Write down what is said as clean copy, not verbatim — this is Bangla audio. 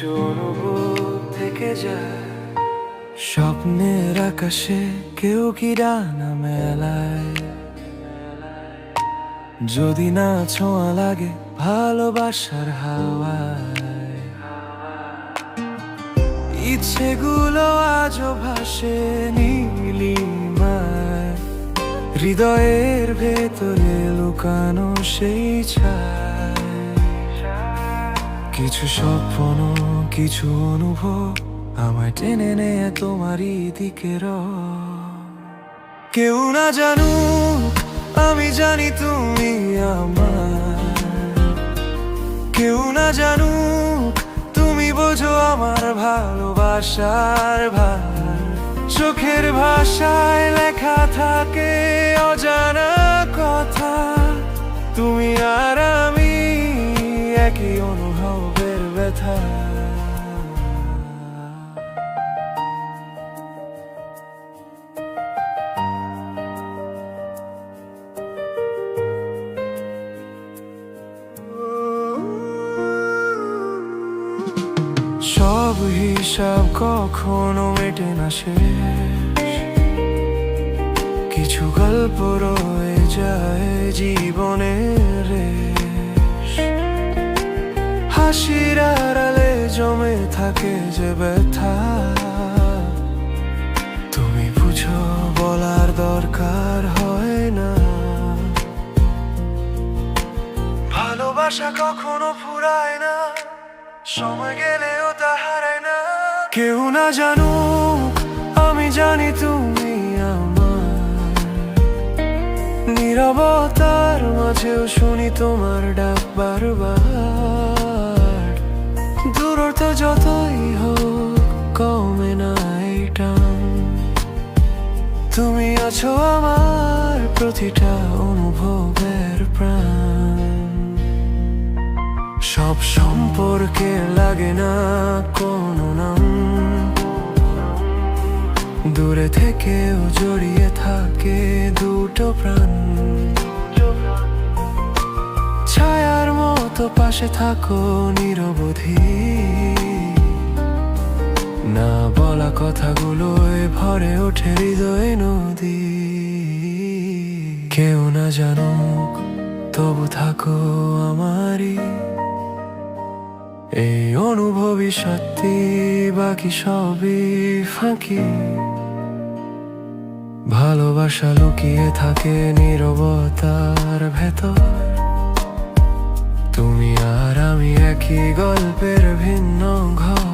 কিছু অনুভব থেকে যায়। স্বপ্নের আকাশে কেউ কি ডানা মেলায়, যদি না ছোঁয়া লাগে ভালোবাসার হাওয়ায়। ইচ্ছেগুলো আজও ভাসে নীলিমায়, হৃদয়ের ভেতরে লুকানো সেই ছায়। কিছু স্বপ্ন, কিছু অনুভব আমায় টেনে নেয় তোমারই দিকের। কেউ না জানুক আমি জানি তুমি আমার, কেউ না জানুক তুমি বোঝো আমার ভালোবাসার ভার। চোখের ভাষায় লেখা থাকে অজানা কথা, তুমি আর আমি একই অনুভবের ব্যথা। সব হিসাব কখনো মেটে না শেষ, কিছু গল্প রয়ে যায় জীবনের রেশ। হাসির আড়ালে জমে থাকে যে ব্যথা, তুমি বুঝো বলার দরকার হয় না। ভালোবাসা কখনো ফুরায় না, সময় গেলেও তা হারায় না। কেউ না জানুক আমি জানি তুমি আমার, নীরবতার মাঝেও শুনি তোমার ডাক বারবার। দূরত্ব যতই হোক কমে না এই টান, তুমি আছো আমার প্রতিটা অনুভবের প্রাণ। সব সম্পর্কে লাগে না কোনো নাম, দূরে থেকেও জড়িয়ে থাকে দুটো প্রাণ। ছায়ার মতো পাশে থাকো নিরবধি, না বলা কথাগুলোয় ভরে ওঠে হৃদয় নদী। কেউ না জানুক তবু থাকো আমারই, এই অনুভবই সত্যি বাকি সবই ফাঁকি। ভালোবাসা লুকিয়ে থাকে নীরবতার ভেতর, তুমি আর আমি একই গল্পের ভিন্ন ঘর।